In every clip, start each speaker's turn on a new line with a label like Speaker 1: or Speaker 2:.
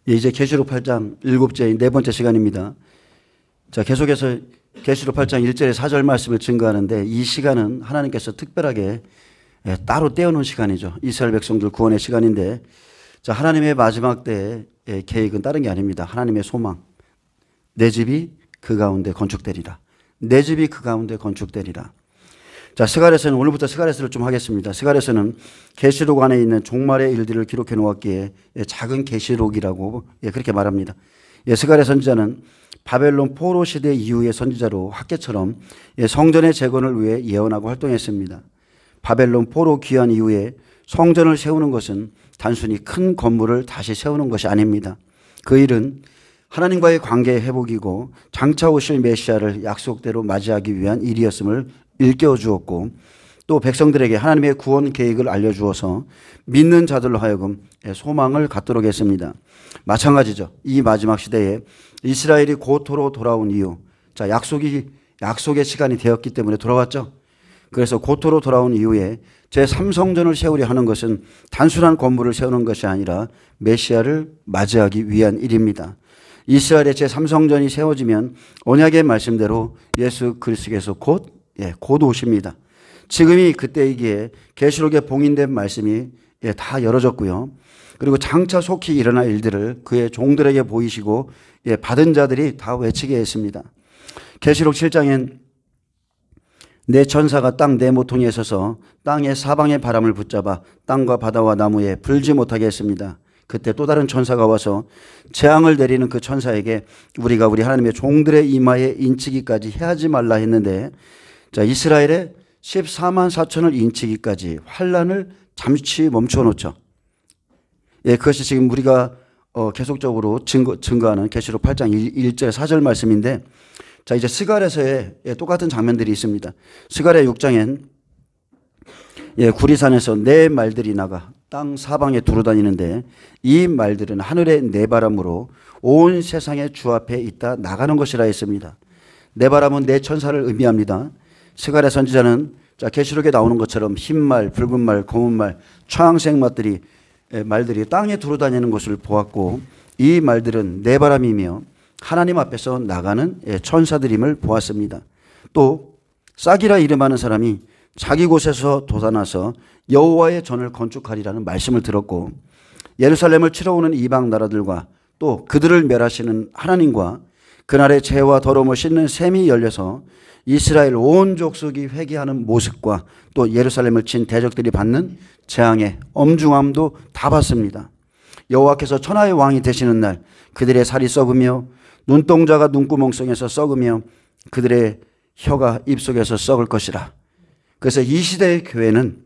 Speaker 1: 이제 계시록 8장 7째 네 번째 시간입니다. 자, 계속해서 계시록 8장 1절에 4절 말씀을 증거하는데, 이 시간은 하나님께서 특별하게 따로 떼어놓은 시간이죠. 이스라엘 백성들 구원의 시간인데, 자, 하나님의 마지막 때의 계획은 다른 게 아닙니다. 하나님의 소망. 내 집이 그 가운데 건축되리라. 내 집이 그 가운데 건축되리라. 자, 스가랴서는, 오늘부터 스가랴서를 좀 하겠습니다. 스가랴서는 계시록 안에 있는 종말의 일들을 기록해 놓았기에 작은 계시록이라고 그렇게 말합니다. 스가랴 선지자는 바벨론 포로 시대 이후의 선지자로 학계처럼 성전의 재건을 위해 예언하고 활동했습니다. 바벨론 포로 귀환 이후에 성전을 세우는 것은 단순히 큰 건물을 다시 세우는 것이 아닙니다. 그 일은 하나님과의 관계의 회복이고 장차 오실 메시아를 약속대로 맞이하기 위한 일이었음을 일깨워 주었고, 또 백성들에게 하나님의 구원 계획을 알려주어서 믿는 자들로 하여금 소망을 갖도록 했습니다. 마찬가지죠. 이 마지막 시대에 이스라엘이 고토로 돌아온 이유, 자, 약속의 시간이 되었기 때문에 돌아왔죠. 그래서 고토로 돌아온 이후에 제3성전을 세우려 하는 것은 단순한 건물을 세우는 것이 아니라 메시아를 맞이하기 위한 일입니다. 이스라엘의 제3성전이 세워지면 언약의 말씀대로 예수 그리스도께서 곧 오십니다. 지금이 그때이기에 계시록에 봉인된 말씀이 다 열어졌고요. 그리고 장차 속히 일어날 일들을 그의 종들에게 보이시고 받은 자들이 다 외치게 했습니다. 계시록 7장엔 내 천사가 땅 네 모퉁이에 서서 땅의 사방의 바람을 붙잡아 땅과 바다와 나무에 불지 못하게 했습니다. 그때 또 다른 천사가 와서 재앙을 내리는 그 천사에게 우리가 우리 하나님의 종들의 이마에 인치기까지 해하지 말라 했는데, 자, 이스라엘의 14만 4천을 인치기까지 환란을 잠시 멈춰 놓죠. 그것이 지금 우리가 계속적으로 증거하는 계시록 8장 1절 4절 말씀인데, 자, 이제 스가랴서에 똑같은 장면들이 있습니다. 스가랴 6장엔 구리산에서 네 말들이 나가 땅 사방에 두루다니는데, 이 말들은 하늘의 네 바람으로 온 세상의 주 앞에 있다 나가는 것이라 했습니다. 네 바람은 네 천사를 의미합니다. 스가랴 선지자는, 자, 계시록에 나오는 것처럼 흰 말, 붉은 말, 검은 말, 청색 말들이 땅에 두루다니는 것을 보았고, 이 말들은 네 바람이며 하나님 앞에서 나가는 천사들임을 보았습니다. 또 싹이라 이름하는 사람이 자기 곳에서 돋아나서 여호와의 전을 건축하리라는 말씀을 들었고, 예루살렘을 치러오는 이방 나라들과 또 그들을 멸하시는 하나님과 그날의 죄와 더러움을 씻는 샘이 열려서 이스라엘 온 족속이 회개하는 모습과 또 예루살렘을 친 대적들이 받는 재앙의 엄중함도 다 봤습니다. 여호와께서 천하의 왕이 되시는 날 그들의 살이 썩으며 눈동자가 눈구멍성에서 썩으며 그들의 혀가 입속에서 썩을 것이라. 그래서 이 시대의 교회는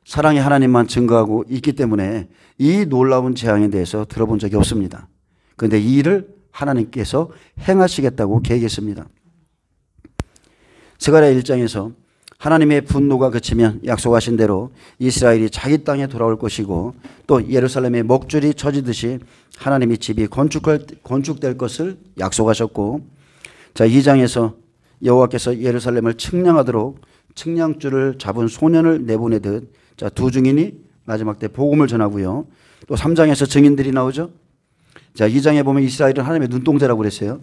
Speaker 1: 사랑의 하나님만 증거하고 있기 때문에 이 놀라운 재앙에 대해서 들어본 적이 없습니다. 그런데 이 일을 하나님께서 행하시겠다고 계획했습니다. 스가랴 1장에서 하나님의 분노가 그치면 약속하신 대로 이스라엘이 자기 땅에 돌아올 것이고, 또 예루살렘의 먹줄이 쳐지듯이 하나님의 집이 건축될 것을 약속하셨고, 자, 2장에서 여호와께서 예루살렘을 측량하도록 측량줄을 잡은 소년을 내보내듯, 자, 두 증인이 마지막 때 복음을 전하고요. 또 3장에서 증인들이 나오죠. 자, 2장에 보면 이스라엘은 하나님의 눈동자라고 그랬어요.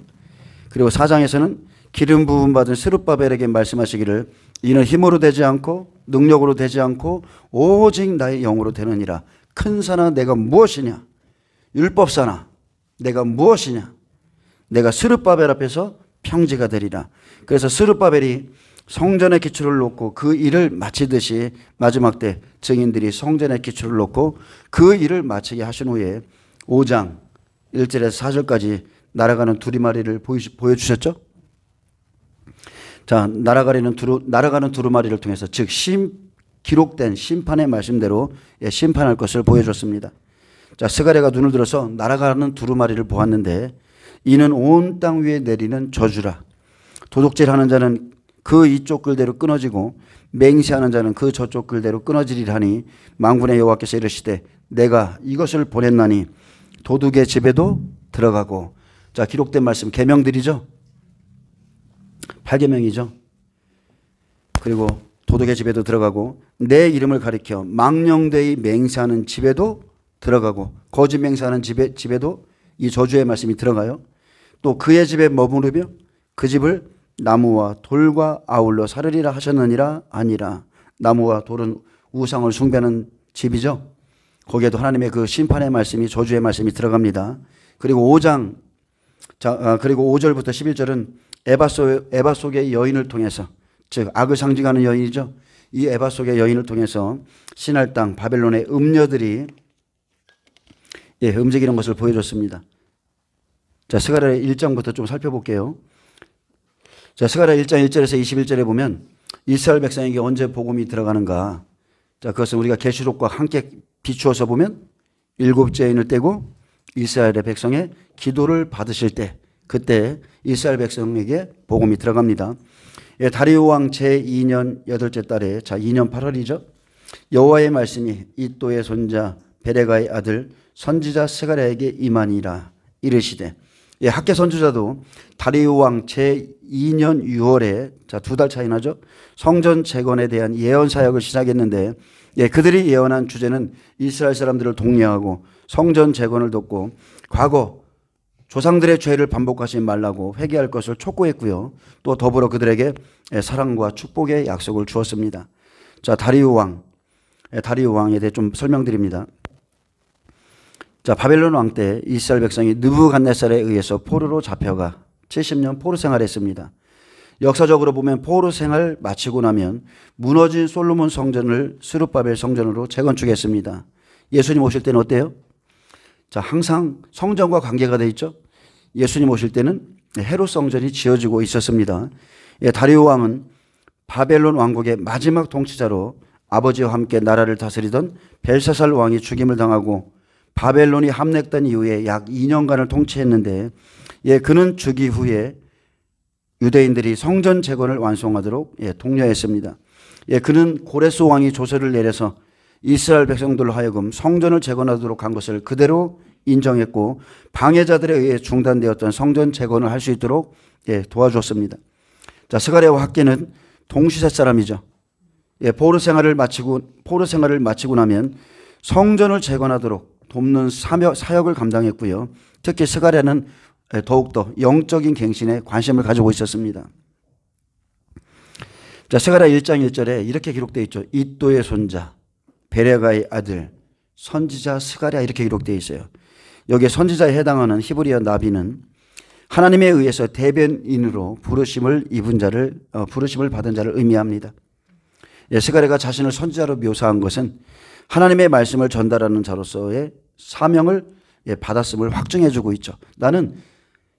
Speaker 1: 그리고 4장에서는 기름 부음 받은 스룹바벨에게 말씀하시기를 이는 힘으로 되지 않고 능력으로 되지 않고 오직 나의 영으로 되느니라. 큰 산아 내가 무엇이냐, 율법사나 내가 무엇이냐, 내가 스룹바벨 앞에서 평지가 되리라. 그래서 스룹바벨이 성전의 기초를 놓고 그 일을 마치듯이 마지막 때 증인들이 성전의 기초를 놓고 그 일을 마치게 하신 후에 5장 1절에서 4절까지 날아가는 두루마리를 보여주셨죠. 자, 날아가는 두루마리를 통해서, 즉 기록된 심판의 말씀대로 심판할 것을 보여줬습니다. 자, 스가랴가 눈을 들어서 날아가는 두루마리를 보았는데, 이는 온 땅 위에 내리는 저주라. 도둑질하는 자는 그 이쪽 글대로 끊어지고 맹세하는 자는 그 저쪽 글대로 끊어지리라니 만군의 여호와께서 이르시되 내가 이것을 보냈나니 도둑의 집에도 들어가고. 자, 기록된 말씀 계명들이죠. 8계명이죠. 그리고 도둑의 집에도 들어가고 내 이름을 가리켜 망령되이 맹세하는 집에도 들어가고 거짓 맹세하는 집에도 이 저주의 말씀이 들어가요. 또 그의 집에 머무르며 그 집을 나무와 돌과 아울러 사르리라 하셨느니라 아니라. 나무와 돌은 우상을 숭배하는 집이죠. 거기에도 하나님의 그 심판의 말씀이 저주의 말씀이 들어갑니다. 그리고 5장 그리고 5절부터 11절은 에바 속의 여인을 통해서, 즉 악을 상징하는 여인이죠. 이 에바 속의 여인을 통해서 신할 땅 바벨론의 음녀들이 움직이는 것을 보여줬습니다. 자, 스가랴 1장부터 좀 살펴볼게요. 자, 스가랴 1장 1절에서 21절에 보면 이스라엘 백성에게 언제 복음이 들어가는가. 자, 그것은 우리가 계시록과 함께 비추어서 보면 일곱째 인을 떼고 이스라엘의 백성의 기도를 받으실 때, 그때 이스라엘 백성에게 복음이 들어갑니다. 다리오 왕 제2년 8째 달에, 자, 2년 8월이죠. 여호와의 말씀이 이또의 손자 베레가의 아들 선지자 스가랴에게 임하니라. 이르시되, 학개 선지자도 다리오 왕 제2년 6월에, 자, 2달 차이 나죠. 성전 재건에 대한 예언 사역을 시작했는데, 그들이 예언한 주제는 이스라엘 사람들을 독려하고 성전 재건을 돕고 과거 조상들의 죄를 반복하지 말라고 회개할 것을 촉구했고요. 또 더불어 그들에게 사랑과 축복의 약속을 주었습니다. 자, 다리오 왕에 대해 좀 설명드립니다. 자, 바벨론 왕 때 이스라엘 백성이 느부갓네살에 의해서 포로로 잡혀가 70년 포로 생활했습니다. 역사적으로 보면 포로 생활 마치고 나면 무너진 솔로몬 성전을 스룹바벨 성전으로 재건축했습니다. 예수님 오실 때는 어때요? 자, 항상 성전과 관계가 돼 있죠. 예수님 오실 때는 헤롯 성전이 지어지고 있었습니다. 다리오 왕은 바벨론 왕국의 마지막 통치자로 아버지와 함께 나라를 다스리던 벨사살 왕이 죽임을 당하고 바벨론이 함락된 이후에 약 2년간을 통치했는데, 그는 죽이 후에 유대인들이 성전 재건을 완성하도록 독려했습니다. 그는 고레스 왕이 조서를 내려서 이스라엘 백성들로 하여금 성전을 재건하도록 한 것을 그대로 인정했고 방해자들에 의해 중단되었던 성전 재건을 할 수 있도록 도와줬습니다. 자, 스가랴와 학개는 동시세 사람이죠. 포로 생활을 마치고 나면 성전을 재건하도록 돕는 사역을 감당했고요. 특히 스가랴는 더욱더 영적인 갱신에 관심을 가지고 있었습니다. 자, 스가랴 1장 1절에 이렇게 기록되어 있죠. 이또의 손자 베레가의 아들 선지자 스가랴, 이렇게 기록되어 있어요. 여기에 선지자에 해당하는 히브리어 나비는 하나님에 의해서 대변인으로 부르심을 받은 자를 의미합니다. 스가랴가 자신을 선지자로 묘사한 것은 하나님의 말씀을 전달하는 자로서의 사명을 받았음을 확증해 주고 있죠. 나는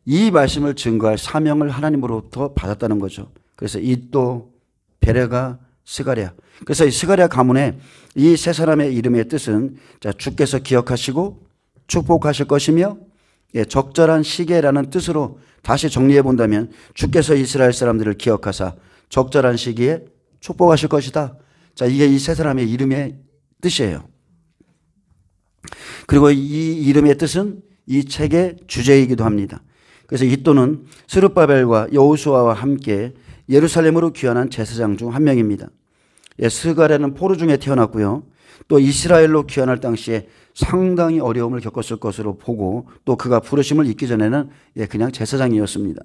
Speaker 1: 이 말씀을 증거할 사명을 하나님으로부터 받았다는 거죠. 그래서 이또 베레가 스가랴. 그래서 이 스가랴 가문에 이 세 사람의 이름의 뜻은, 자, 주께서 기억하시고 축복하실 것이며 적절한 시기라는 뜻으로 다시 정리해 본다면 주께서 이스라엘 사람들을 기억하사 적절한 시기에 축복하실 것이다. 자, 이게 이 세 사람의 이름의 뜻이에요. 그리고 이 이름의 뜻은 이 책의 주제이기도 합니다. 그래서 이또는 스룹바벨과 여호수아와 함께 예루살렘으로 귀환한 제사장 중 한 명입니다. 스가랴는 포로 중에 태어났고요. 또 이스라엘로 귀환할 당시에 상당히 어려움을 겪었을 것으로 보고, 또 그가 부르심을 잊기 전에는 그냥 제사장이었습니다.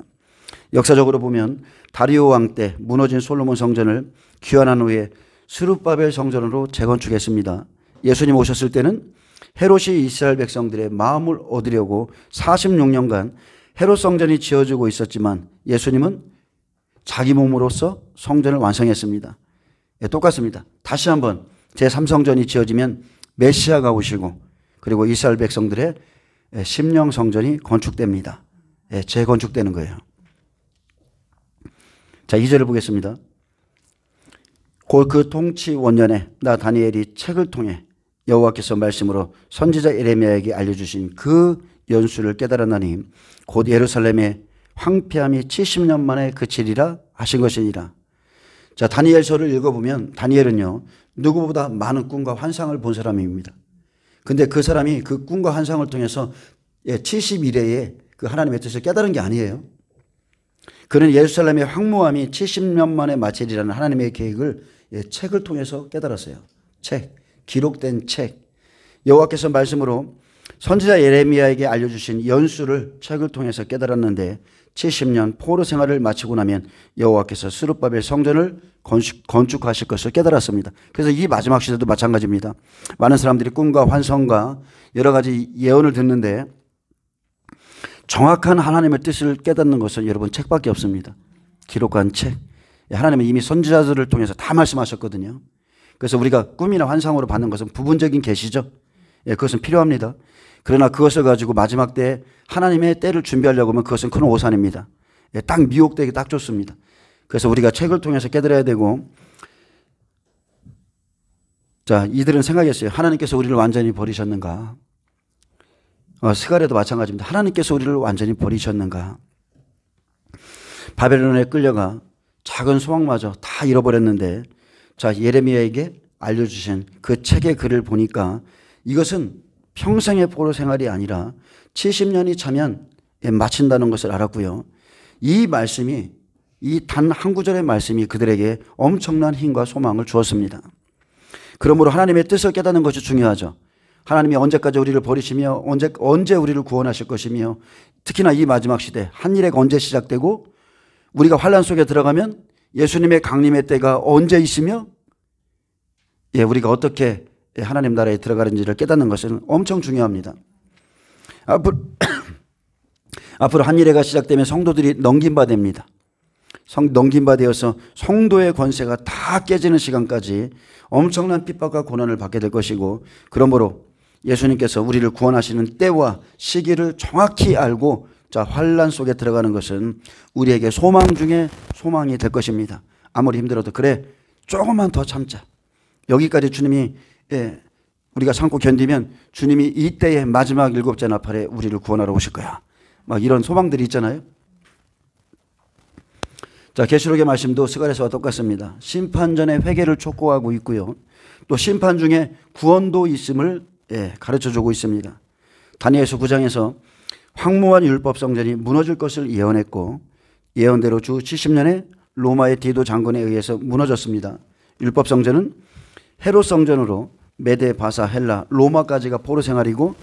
Speaker 1: 역사적으로 보면 다리오 왕 때 무너진 솔로몬 성전을 귀환한 후에 스룹바벨 성전으로 재건축했습니다. 예수님 오셨을 때는 헤롯이 이스라엘 백성들의 마음을 얻으려고 46년간 헤롯 성전이 지어지고 있었지만 예수님은 자기 몸으로서 성전을 완성했습니다. 똑같습니다. 다시 한번 제3성전이 지어지면 메시아가 오시고, 그리고 이스라엘 백성들의 심령 성전이 건축됩니다. 재건축되는 거예요. 자, 2절을 보겠습니다. 곧 그 통치 원년에 나 다니엘이 책을 통해 여호와께서 말씀으로 선지자 예레미야에게 알려주신 그 연수를 깨달았나니 곧 예루살렘의 황폐함이 70년 만에 그치리라 하신 것이니라. 자, 다니엘서를 읽어보면 다니엘은요, 누구보다 많은 꿈과 환상을 본 사람입니다. 근데 그 사람이 그 꿈과 환상을 통해서 70일에 그 하나님의 뜻을 깨달은 게 아니에요. 그는 예루살렘의 황무함이 70년 만에 마치리라는 하나님의 계획을 책을 통해서 깨달았어요. 책, 기록된 책. 여호와께서 말씀으로 선지자 예레미야에게 알려주신 연수를 책을 통해서 깨달았는데 70년 포로 생활을 마치고 나면 여호와께서 스룹바벨 성전을 건축하실 것을 깨달았습니다. 그래서 이 마지막 시대도 마찬가지입니다. 많은 사람들이 꿈과 환상과 여러 가지 예언을 듣는데 정확한 하나님의 뜻을 깨닫는 것은 여러분 책밖에 없습니다. 기록한 책. 하나님은 이미 선지자들을 통해서 다 말씀하셨거든요. 그래서 우리가 꿈이나 환상으로 받는 것은 부분적인 계시죠. 그것은 필요합니다. 그러나 그것을 가지고 마지막 때에 하나님의 때를 준비하려고 하면 그것은 큰 오산입니다. 딱 미혹되기 딱 좋습니다. 그래서 우리가 책을 통해서 깨달아야 되고, 자, 이들은 생각했어요. 하나님께서 우리를 완전히 버리셨는가? 스가랴도 마찬가지입니다. 하나님께서 우리를 완전히 버리셨는가? 바벨론에 끌려가 작은 소망마저 다 잃어버렸는데, 자, 예레미야에게 알려주신 그 책의 글을 보니까 이것은 평생의 포로 생활이 아니라 70년이 차면 마친다는 것을 알았고요. 이 말씀이, 이 단 한 구절의 말씀이 그들에게 엄청난 힘과 소망을 주었습니다. 그러므로 하나님의 뜻을 깨닫는 것이 중요하죠. 하나님이 언제까지 우리를 버리시며 언제 우리를 구원하실 것이며, 특히나 이 마지막 시대 한일애가 언제 시작되고 우리가 환란 속에 들어가면 예수님의 강림의 때가 언제 있으며 우리가 어떻게 하나님 나라에 들어가는지를 깨닫는 것은 엄청 중요합니다. 앞으로 한일애가 시작되면 성도들이 넘김바 됩니다. 넘김바 되어서 성도의 권세가 다 깨지는 시간까지 엄청난 핍박과 고난을 받게 될 것이고, 그러므로 예수님께서 우리를 구원하시는 때와 시기를 정확히 알고 환란 속에 들어가는 것은 우리에게 소망 중에 소망이 될 것입니다. 아무리 힘들어도 그래 조금만 더 참자. 여기까지 주님이 우리가 참고 견디면 주님이 이때의 마지막 7째 나팔에 우리를 구원하러 오실 거야. 막 이런 소망들이 있잖아요. 자, 계시록의 말씀도 스가랴서와 똑같습니다. 심판 전에 회개를 촉구하고 있고요. 또 심판 중에 구원도 있음을 가르쳐주고 있습니다. 다니엘서 9장에서 황무한 율법 성전이 무너질 것을 예언했고, 예언대로 주 70년에 로마의 디도 장군에 의해서 무너졌습니다. 율법 성전은 헤롯 성전으로 메데, 바사, 헬라, 로마까지가 포로 생활이고,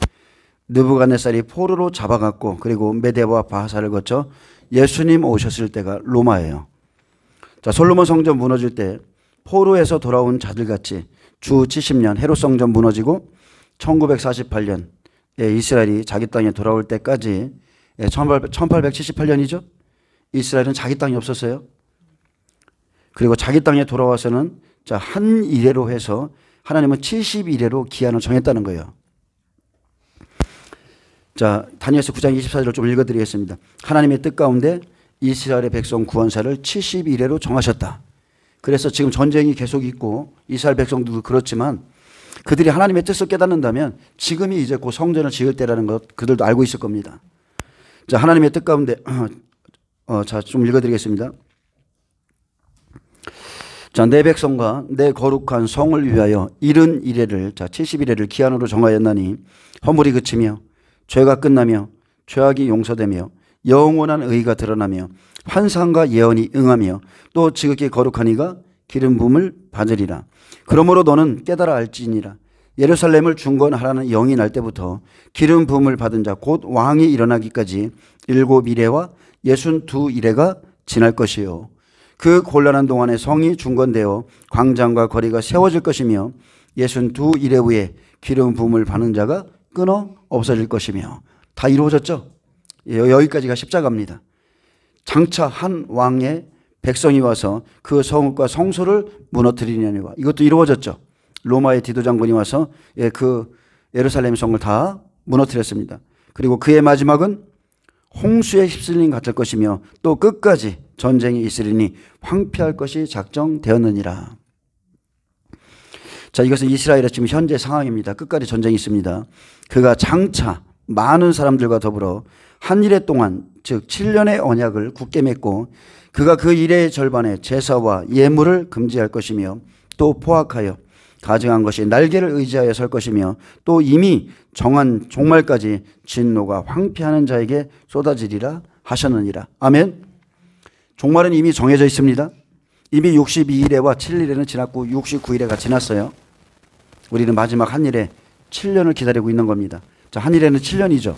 Speaker 1: 느부갓네살이 포로로 잡아갔고, 그리고 메데와 바사를 거쳐 예수님 오셨을 때가 로마예요. 자, 솔로몬 성전 무너질 때 포로에서 돌아온 자들같이 주 70년 헤롯 성전 무너지고 1948년 이스라엘이 자기 땅에 돌아올 때까지 1878년이죠. 이스라엘은 자기 땅이 없었어요. 그리고 자기 땅에 돌아와서는 한 이래로 해서 하나님은 70이래로 기한을 정했다는 거예요. 자, 다니엘서 9장 24절을 좀 읽어드리겠습니다. 하나님의 뜻 가운데 이스라엘의 백성 구원사를 70이래로 정하셨다. 그래서 지금 전쟁이 계속 있고 이스라엘 백성들도 그렇지만 그들이 하나님의 뜻을 깨닫는다면 지금이 이제 곧 성전을 지을 때라는 것 그들도 알고 있을 겁니다. 자, 하나님의 뜻 가운데 자, 좀 읽어드리겠습니다. 자, 내 백성과 내 거룩한 성을 위하여 70이래를 70이래를 기한으로 정하였나니 허물이 그치며 죄가 끝나며 죄악이 용서되며 영원한 의가 드러나며 환상과 예언이 응하며 또 지극히 거룩한 이가 기름 부음을 받으리라. 그러므로 너는 깨달아 알지니라. 예루살렘을 중건하라는 영이 날 때부터 기름 부음을 받은 자 곧 왕이 일어나기까지 7이래와 62이래가 지날 것이요. 그 곤란한 동안에 성이 중건되어 광장과 거리가 세워질 것이며 62이래 후에 기름 부음을 받는 자가 끊어 없어질 것이며. 다 이루어졌죠. 여기까지가 십자가입니다. 장차 한 왕의 백성이 와서 그 성읍과 성소를 무너뜨리려니와. 이것도 이루어졌죠. 로마의 디도 장군이 와서 그 예루살렘 성을 다 무너뜨렸습니다. 그리고 그의 마지막은 홍수에 휩쓸린 같을 것이며 또 끝까지 전쟁이 있으리니 황폐할 것이 작정되었느니라. 자, 이것은 이스라엘의 지금 현재 상황입니다. 끝까지 전쟁이 있습니다. 그가 장차 많은 사람들과 더불어 한 이래 동안 즉 7년의 언약을 굳게 맺고 그가 그 일의 절반에 제사와 예물을 금지할 것이며 또 포악하여 가증한 것이 날개를 의지하여 설 것이며 또 이미 정한 종말까지 진노가 황폐하는 자에게 쏟아지리라 하셨느니라. 아멘. 종말은 이미 정해져 있습니다. 이미 62일에와 7일에는 지났고 69일에가 지났어요. 우리는 마지막 한 일에 7년을 기다리고 있는 겁니다. 자, 한일에는 7년이죠.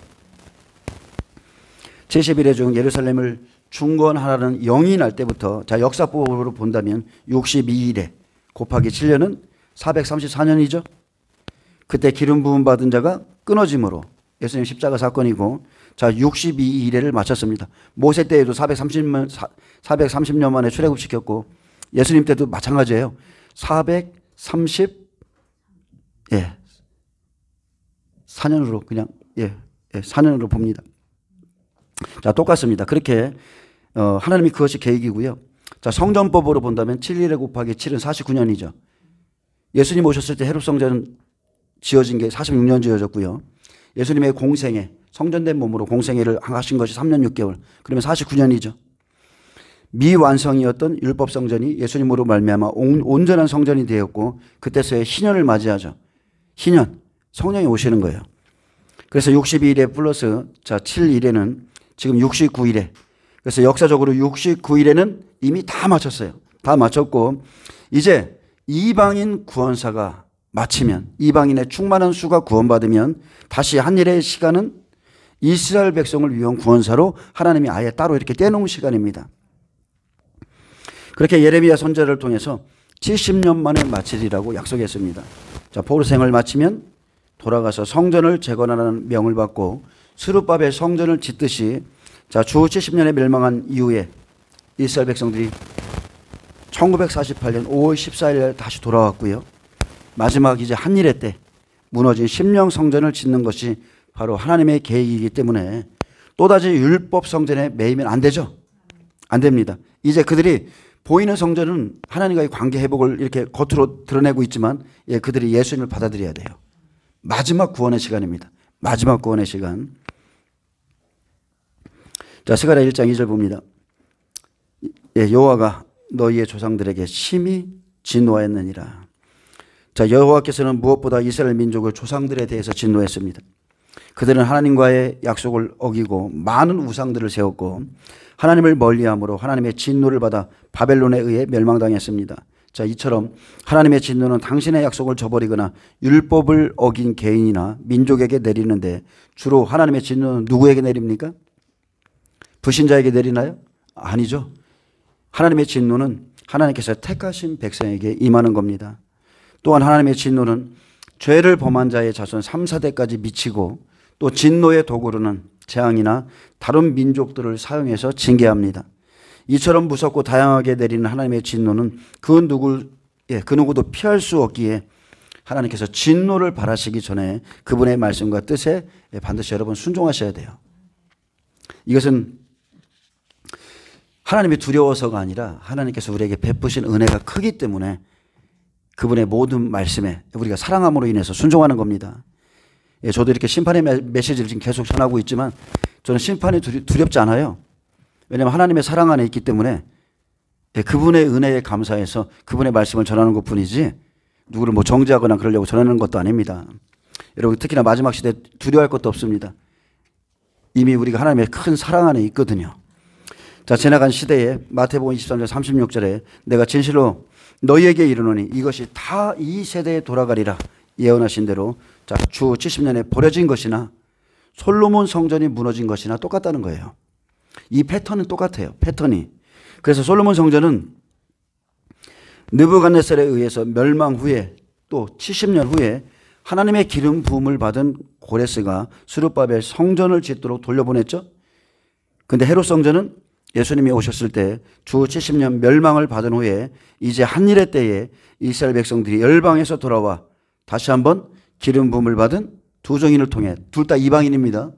Speaker 1: 70일에 중 예루살렘을 중건하라는 영이 날 때부터, 자, 역사법으로 본다면 62일에 곱하기 7년은 434년이죠. 그때 기름 부음 받은 자가 끊어짐으로 예수님 십자가 사건이고, 자, 62일에를 마쳤습니다. 모세 때에도 430년 만에 출애굽시켰고, 예수님 때도 마찬가지예요. 434년으로 그냥 4년으로 봅니다. 자, 똑같습니다. 그렇게 하나님이 그것이 계획이고요. 자, 성전법으로 본다면 7일에 곱하기 7은 49년이죠. 예수님 오셨을 때 헤롯 성전은 지어진 게 46년 지어졌고요. 예수님의 공생애, 성전된 몸으로 공생애를 하신 것이 3년 6개월. 그러면 49년이죠. 미완성이었던 율법 성전이 예수님으로 말미암아 온전한 성전이 되었고, 그때서야 희년을 맞이하죠. 희년, 성령이 오시는 거예요. 그래서 62일에 플러스, 자, 7일에는 지금 69일에, 그래서 역사적으로 69일에는 이미 다 마쳤어요. 다 마쳤고, 이제 이방인 구원사가 마치면, 이방인의 충만한 수가 구원받으면 다시 한일의 시간은 이스라엘 백성을 위한 구원사로 하나님이 아예 따로 이렇게 떼놓은 시간입니다. 그렇게 예레미야 선지자를 통해서 70년 만에 마치리라고 약속했습니다. 자, 포로 생을 마치면 돌아가서 성전을 재건하라는 명을 받고, 스룹바벨 성전을 짓듯이, 자, 주 70년에 멸망한 이후에 이스라엘 백성들이 1948년 5월 14일에 다시 돌아왔고요. 마지막 이제 한일회 때 무너진 심령 성전을 짓는 것이 바로 하나님의 계획이기 때문에 또다시 율법 성전에 매이면 안 되죠. 안 됩니다. 이제 그들이 보이는 성전은 하나님과의 관계 회복을 이렇게 겉으로 드러내고 있지만, 그들이 예수님을 받아들여야 돼요. 마지막 구원의 시간입니다. 마지막 구원의 시간. 자, 스가랴 1장 2절 봅니다. 여호와가 너희의 조상들에게 심히 진노하였느니라. 자, 여호와께서는 무엇보다 이스라엘 민족의 조상들에 대해서 진노했습니다. 그들은 하나님과의 약속을 어기고 많은 우상들을 세웠고 하나님을 멀리함으로 하나님의 진노를 받아 바벨론에 의해 멸망당했습니다. 자, 이처럼 하나님의 진노는 당신의 약속을 저버리거나 율법을 어긴 개인이나 민족에게 내리는데, 주로 하나님의 진노는 누구에게 내립니까? 불신자에게 내리나요? 아니죠. 하나님의 진노는 하나님께서 택하신 백성에게 임하는 겁니다. 또한 하나님의 진노는 죄를 범한 자의 자손 3, 4대까지 미치고, 또 진노의 도구로는 재앙이나 다른 민족들을 사용해서 징계합니다. 이처럼 무섭고 다양하게 내리는 하나님의 진노는 그 누구도 피할 수 없기에 하나님께서 진노를 바라시기 전에 그분의 말씀과 뜻에 반드시 여러분 순종하셔야 돼요. 이것은 하나님이 두려워서가 아니라 하나님께서 우리에게 베푸신 은혜가 크기 때문에 그분의 모든 말씀에 우리가 사랑함으로 인해서 순종하는 겁니다. 저도 이렇게 심판의 메시지를 지금 계속 전하고 있지만 저는 심판이 두렵지 않아요. 왜냐하면 하나님의 사랑 안에 있기 때문에 그분의 은혜에 감사해서 그분의 말씀을 전하는 것뿐이지 누구를 뭐 정죄하거나 그러려고 전하는 것도 아닙니다. 여러분, 특히나 마지막 시대에 두려워할 것도 없습니다. 이미 우리가 하나님의 큰 사랑 안에 있거든요. 자, 지나간 시대에 마태복음 23장 36절에 내가 진실로 너희에게 이르노니 이것이 다 이 세대에 돌아가리라 예언하신 대로, 자, 주 70년에 버려진 것이나 솔로몬 성전이 무너진 것이나 똑같다는 거예요. 이 패턴은 똑같아요. 패턴이. 그래서 솔로몬 성전은 느부갓네살에 의해서 멸망 후에 또 70년 후에 하나님의 기름 부음을 받은 고레스가 스룹바벨 성전을 짓도록 돌려보냈죠. 근데 헤롯 성전은 예수님이 오셨을 때 주 70년 멸망을 받은 후에 이제 한일의 때에 이스라엘 백성들이 열방에서 돌아와 다시 한번 기름 부음을 받은 두 증인을 통해, 둘 다 이방인입니다.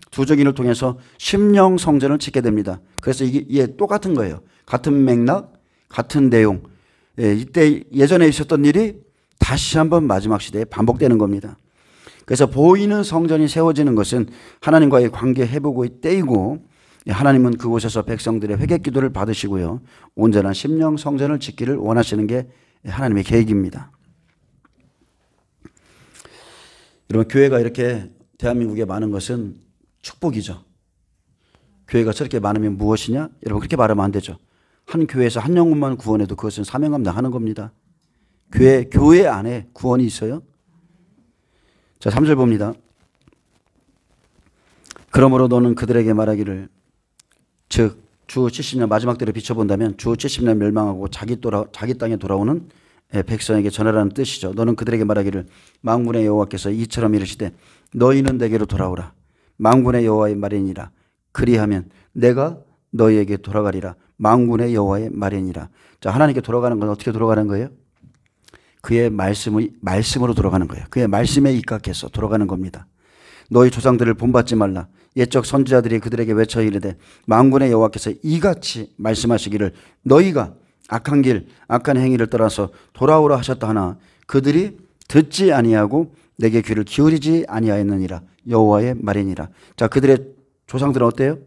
Speaker 1: 두 증인을 통해서 심령 성전을 짓게 됩니다. 그래서 이게 똑같은 거예요. 같은 맥락, 같은 내용. 이때 예전에 있었던 일이 다시 한번 마지막 시대에 반복되는 겁니다. 그래서 보이는 성전이 세워지는 것은 하나님과의 관계 회복의 때이고, 하나님은 그곳에서 백성들의 회개 기도를 받으시고요, 온전한 심령 성전을 짓기를 원하시는 게 하나님의 계획입니다. 여러분, 교회가 이렇게 대한민국에 많은 것은 축복이죠. 교회가 저렇게 많으면 무엇이냐? 여러분, 그렇게 말하면 안 되죠. 한 교회에서 한 영혼만 구원해도 그것은 사명 감당하는 겁니다. 교회 안에 구원이 있어요. 자, 3절 봅니다. 그러므로 너는 그들에게 말하기를, 즉 주 70년 마지막 때를 비춰본다면 주 70년 멸망하고 자기 땅에 돌아오는 백성에게 전하라는 뜻이죠. 너는 그들에게 말하기를, 만군의 여호와께서 이처럼 이르시되 너희는 내게로 돌아오라. 만군의 여호와의 말이니라. 그리하면 내가 너희에게 돌아가리라. 만군의 여호와의 말이니라. 자, 하나님께 돌아가는 건 어떻게 돌아가는 거예요? 그의 말씀으로 돌아가는 거예요. 그의 말씀에 입각해서 돌아가는 겁니다. 너희 조상들을 본받지 말라. 옛적 선지자들이 그들에게 외쳐 이르되 만군의 여호와께서 이같이 말씀하시기를 너희가 악한 길 악한 행위를 떠나서 돌아오라 하셨다 하나 그들이 듣지 아니하고 내게 귀를 기울이지 아니하였느니라. 여호와의 말이니라. 자, 그들의 조상들은 어때요?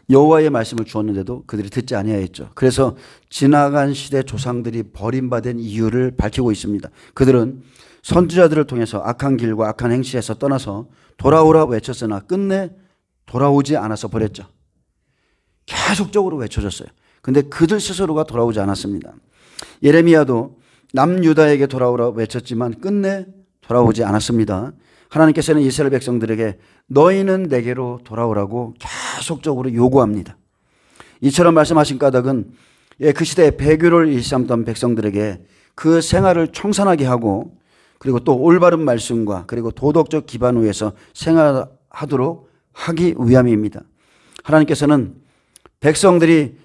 Speaker 1: 여호와의 말씀을 주었는데도 그들이 듣지 아니하였죠. 그래서 지나간 시대 조상들이 버림받은 이유를 밝히고 있습니다. 그들은 선지자들을 통해서 악한 길과 악한 행실에서 떠나서 돌아오라 외쳤으나 끝내 돌아오지 않아서 버렸죠. 계속적으로 외쳐졌어요. 근데 그들 스스로가 돌아오지 않았습니다. 예레미야도 남유다에게 돌아오라 외쳤지만 끝내 돌아오지 않았습니다. 하나님께서는 이스라엘 백성들에게 너희는 내게로 돌아오라고 계속적으로 요구합니다. 이처럼 말씀하신 까닭은 그 시대에 배교를 일삼던 백성들에게 그 생활을 청산하게 하고 그리고 또 올바른 말씀과 그리고 도덕적 기반 위에서 생활하도록 하기 위함입니다. 하나님께서는 백성들이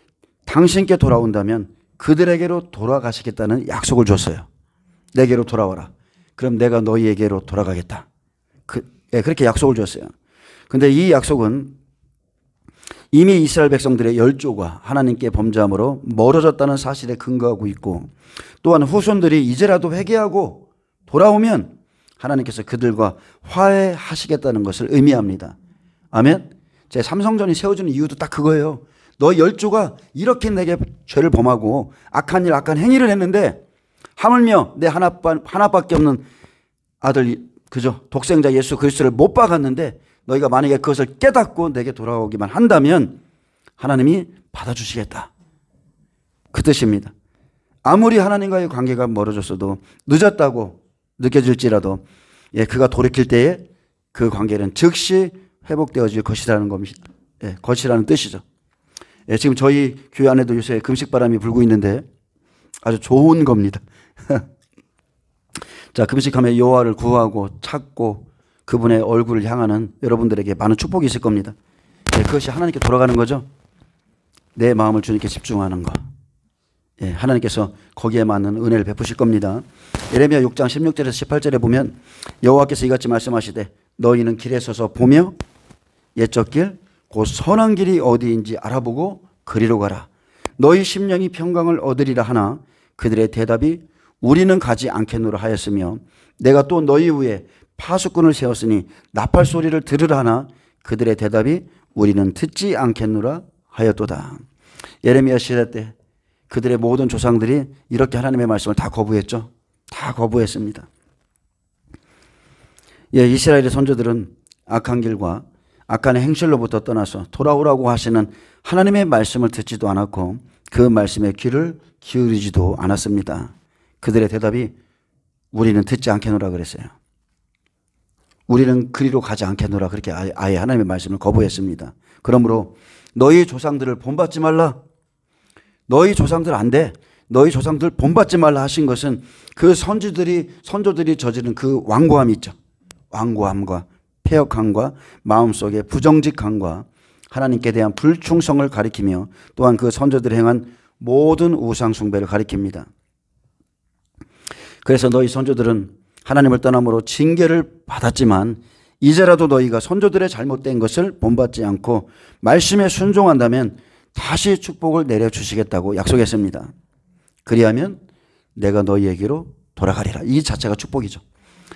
Speaker 1: 당신께 돌아온다면 그들에게로 돌아가시겠다는 약속을 줬어요. 내게로 돌아와라. 그럼 내가 너희에게로 돌아가겠다. 그렇게 약속을 줬어요. 그런데 이 약속은 이미 이스라엘 백성들의 열조가 하나님께 범죄함으로 멀어졌다는 사실에 근거하고 있고 또한 후손들이 이제라도 회개하고 돌아오면 하나님께서 그들과 화해하시겠다는 것을 의미합니다. 아멘. 제 삼성전이 세워주는 이유도 딱 그거예요. 너 열조가 이렇게 내게 죄를 범하고 악한 일 악한 행위를 했는데 하물며 내 하나밖에 없는 아들 그죠? 독생자 예수 그리스도를 못 박았는데 너희가 만약에 그것을 깨닫고 내게 돌아오기만 한다면 하나님이 받아주시겠다. 그 뜻입니다. 아무리 하나님과의 관계가 멀어졌어도 늦었다고 느껴질지라도 그가 돌이킬 때에 그 관계는 즉시 회복되어질 것이라는 겁니다. 것이라는 뜻이죠. 지금 저희 교회 안에도 요새 금식바람이 불고 있는데 아주 좋은 겁니다. 자, 금식하며 여호와를 구하고 찾고 그분의 얼굴을 향하는 여러분들에게 많은 축복이 있을 겁니다. 그것이 하나님께 돌아가는 거죠. 내 마음을 주님께 집중하는 거. 하나님께서 거기에 맞는 은혜를 베푸실 겁니다. 예레미야 6장 16절에서 18절에 보면 여호와께서 이같이 말씀하시되 너희는 길에 서서 보며 옛적 길 곧 선한 길이 어디인지 알아보고 그리로 가라. 너희 심령이 평강을 얻으리라 하나 그들의 대답이 우리는 가지 않겠노라 하였으며 내가 또 너희 위에 파수꾼을 세웠으니 나팔 소리를 들으라 하나 그들의 대답이 우리는 듣지 않겠노라 하였도다. 예레미야 시대 때 그들의 모든 조상들이 이렇게 하나님의 말씀을 다 거부했죠. 다 거부했습니다. 이스라엘의 선조들은 악한 길과 악한 행실로부터 떠나서 돌아오라고 하시는 하나님의 말씀을 듣지도 않았고 그 말씀에 귀를 기울이지도 않았습니다. 그들의 대답이 우리는 듣지 않겠노라 그랬어요. 우리는 그리로 가지 않겠노라 그렇게 아예 하나님의 말씀을 거부했습니다. 그러므로 너희 조상들을 본받지 말라. 너희 조상들 안 돼. 너희 조상들 본받지 말라 하신 것은 그 선조들이 저지른 그 완고함이 있죠. 완고함과 폐역함과 마음속의 부정직함과 하나님께 대한 불충성을 가리키며 또한 그 선조들이 행한 모든 우상 숭배를 가리킵니다. 그래서 너희 선조들은 하나님을 떠남으로 징계를 받았지만 이제라도 너희가 선조들의 잘못된 것을 본받지 않고 말씀에 순종한다면 다시 축복을 내려주시겠다고 약속했습니다. 그리하면 내가 너희에게로 돌아가리라. 이 자체가 축복이죠.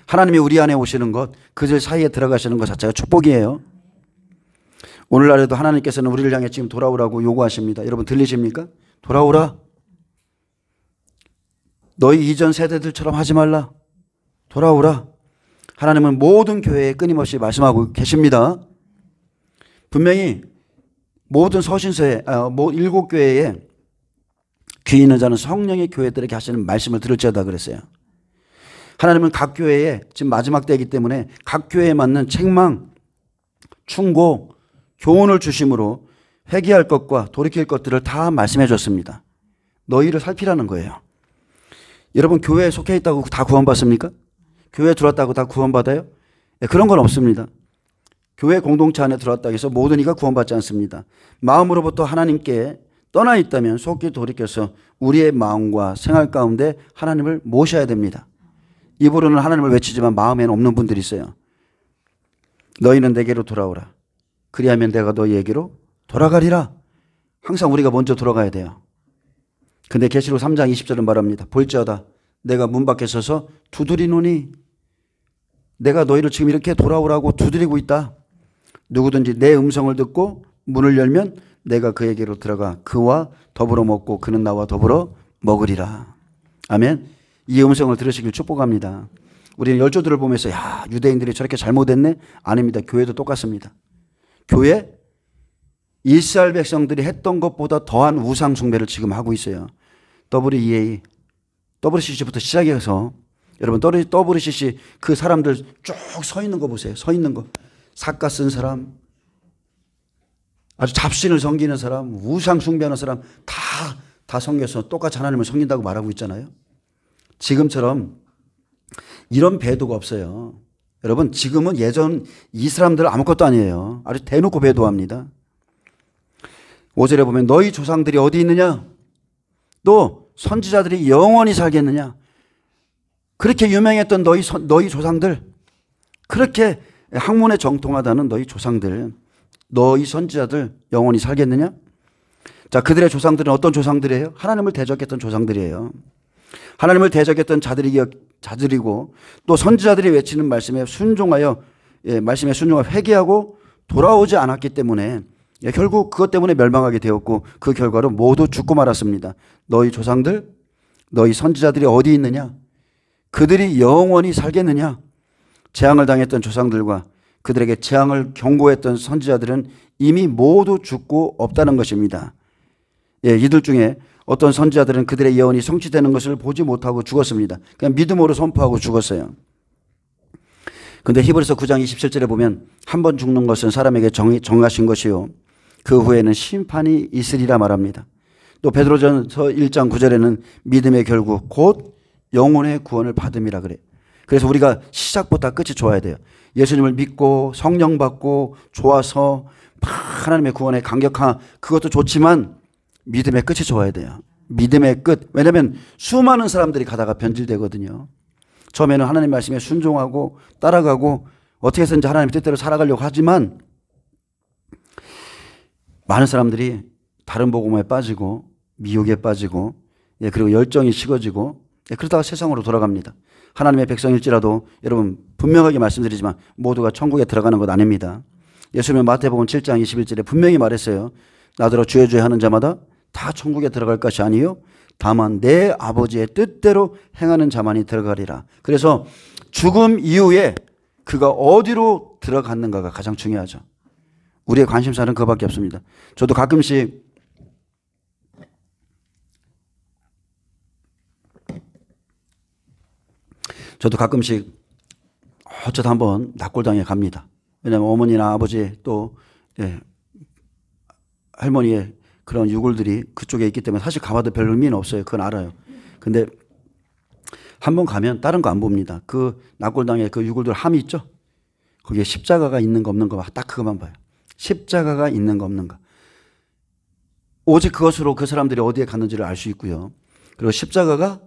Speaker 1: 하나님이 우리 안에 오시는 것, 그들 사이에 들어가시는 것 자체가 축복이에요. 오늘날에도 하나님께서는 우리를 향해 지금 돌아오라고 요구하십니다. 여러분 들리십니까? 돌아오라. 너희 이전 세대들처럼 하지 말라. 돌아오라. 하나님은 모든 교회에 끊임없이 말씀하고 계십니다. 분명히 모든 서신서에 7교회에 귀 있는 자는 성령의 교회들에게 하시는 말씀을 들을지어다 그랬어요. 하나님은 각 교회에 지금 마지막 때이기 때문에 각 교회에 맞는 책망 충고, 교훈을 주심으로 회개할 것과 돌이킬 것들을 다 말씀해 줬습니다. 너희를 살피라는 거예요. 여러분 교회에 속해 있다고 다 구원받습니까? 교회에 들어왔다고 다 구원받아요? 네, 그런 건 없습니다. 교회 공동체 안에 들어왔다고 해서 모든 이가 구원받지 않습니다. 마음으로부터 하나님께 떠나 있다면 속히 돌이켜서 우리의 마음과 생활 가운데 하나님을 모셔야 됩니다. 입으로는 하나님을 외치지만 마음에는 없는 분들이 있어요. 너희는 내게로 돌아오라. 그리하면 내가 너희에게로 돌아가리라. 항상 우리가 먼저 돌아가야 돼요. 근데 계시록 3장 20절은 말합니다. 볼지어다 내가 문 밖에 서서 두드리노니, 내가 너희를 지금 이렇게 돌아오라고 두드리고 있다. 누구든지 내 음성을 듣고 문을 열면 내가 그에게로 들어가 그와 더불어 먹고 그는 나와 더불어 먹으리라. 아멘. 이 음성을 들으시길 축복합니다. 우리는 열조들을 보면서 야, 유대인들이 저렇게 잘못했네? 아닙니다. 교회도 똑같습니다. 교회 이스라엘 백성들이 했던 것보다 더한 우상 숭배를 지금 하고 있어요. WEA, WCC부터 시작해서 여러분 WCC 그 사람들 쭉 서 있는 거 보세요. 서 있는 거. 삿가 쓴 사람, 아주 잡신을 섬기는 사람, 우상 숭배하는 사람 다 섬겨서 똑같이 하나님을 섬긴다고 말하고 있잖아요. 지금처럼 이런 배도가 없어요. 여러분 지금은 예전 이 사람들 아무것도 아니에요. 아주 대놓고 배도합니다. 5절에 보면 너희 조상들이 어디 있느냐? 또 선지자들이 영원히 살겠느냐? 그렇게 유명했던 너희 조상들, 그렇게 학문에 정통하다는 너희 조상들, 너희 선지자들 영원히 살겠느냐? 자, 그들의 조상들은 어떤 조상들이에요? 하나님을 대적했던 조상들이에요. 하나님을 대적했던 자들이고 또 선지자들이 외치는 말씀에 순종하여 회개하고 돌아오지 않았기 때문에 결국 그것 때문에 멸망하게 되었고 그 결과로 모두 죽고 말았습니다. 너희 조상들, 너희 선지자들이 어디 있느냐? 그들이 영원히 살겠느냐? 재앙을 당했던 조상들과 그들에게 재앙을 경고했던 선지자들은 이미 모두 죽고 없다는 것입니다. 이들 중에 어떤 선지자들은 그들의 예언이 성취되는 것을 보지 못하고 죽었습니다. 그냥 믿음으로 선포하고 죽었어요. 그런데 히브리서 9장 27절에 보면 한 번 죽는 것은 사람에게 정하신 것이요 그 후에는 심판이 있으리라 말합니다. 또 베드로전서 1장 9절에는 믿음의 결국 곧 영혼의 구원을 받음이라 그래요. 그래서 우리가 시작부터 끝이 좋아야 돼요. 예수님을 믿고 성령 받고 좋아서 하나님의 구원에 감격한 그것도 좋지만 믿음의 끝이 좋아야 돼요. 믿음의 끝. 왜냐하면 수많은 사람들이 가다가 변질되거든요. 처음에는 하나님 말씀에 순종하고 따라가고 어떻게 해서든지 하나님 뜻대로 살아가려고 하지만 많은 사람들이 다른 복음에 빠지고 미혹에 빠지고 그리고 열정이 식어지고 그러다가 세상으로 돌아갑니다. 하나님의 백성일지라도 여러분 분명하게 말씀드리지만 모두가 천국에 들어가는 것 아닙니다. 예수님은 마태복음 7장 21절에 분명히 말했어요. 나더러 주여 주여 하는 자마다 다 천국에 들어갈 것이 아니요 다만 내 아버지의 뜻대로 행하는 자만이 들어가리라. 그래서 죽음 이후에 그가 어디로 들어갔는가가 가장 중요하죠. 우리의 관심사는 그거밖에 없습니다. 저도 가끔씩 어쩌다 한번 낙골당에 갑니다. 왜냐하면 어머니나 아버지 또 할머니의 그런 유골들이 그쪽에 있기 때문에 사실 가봐도 별 의미는 없어요. 그건 알아요. 근데 한번 가면 다른 거 안 봅니다. 그 낙골당에 그 유골들 함이 있죠? 거기에 십자가가 있는가 없는가 딱 그것만 봐요. 십자가가 있는가 없는가. 오직 그것으로 그 사람들이 어디에 갔는지를 알 수 있고요. 그리고 십자가가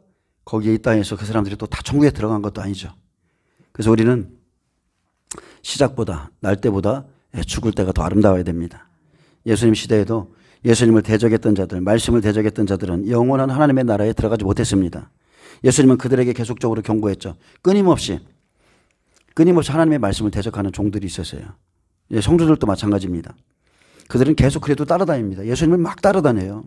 Speaker 1: 거기에 있다 해서 그 사람들이 또 다 천국에 들어간 것도 아니죠. 그래서 우리는 시작보다 날 때보다 죽을 때가 더 아름다워야 됩니다. 예수님 시대에도 예수님을 대적했던 자들, 말씀을 대적했던 자들은 영원한 하나님의 나라에 들어가지 못했습니다. 예수님은 그들에게 계속적으로 경고했죠. 끊임없이 하나님의 말씀을 대적하는 종들이 있었어요. 성도들도 마찬가지입니다. 그들은 계속 그래도 따라다닙니다. 예수님을 막 따라다녀요.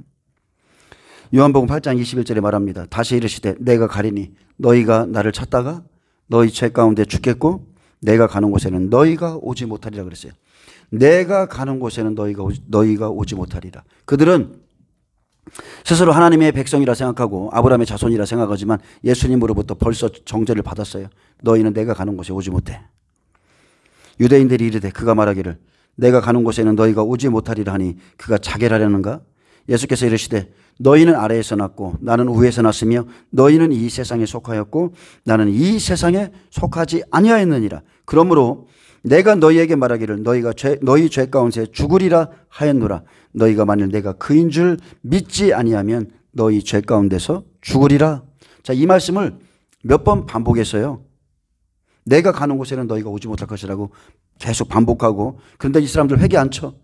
Speaker 1: 요한복음 8장 21절에 말합니다. 다시 이르시되 내가 가리니 너희가 나를 찾다가 너희 죄 가운데 죽겠고 내가 가는 곳에는 너희가 오지 못하리라 그랬어요. 내가 가는 곳에는 너희가 오지 못하리라. 그들은 스스로 하나님의 백성이라 생각하고 아브라함의 자손이라 생각하지만 예수님으로부터 벌써 정죄를 받았어요. 너희는 내가 가는 곳에 오지 못해. 유대인들이 이르되 그가 말하기를 내가 가는 곳에는 너희가 오지 못하리라 하니 그가 자결하려는가? 예수께서 이르시되 너희는 아래에서 났고 나는 위에서 났으며 너희는 이 세상에 속하였고 나는 이 세상에 속하지 아니하였느니라. 그러므로 내가 너희에게 말하기를 너희 죄 가운데 죽으리라 하였노라. 너희가 만일 내가 그인 줄 믿지 아니하면 너희 죄 가운데서 죽으리라. 자, 이 말씀을 몇 번 반복했어요. 내가 가는 곳에는 너희가 오지 못할 것이라고 계속 반복하고, 그런데 이 사람들 회개 안 쳐.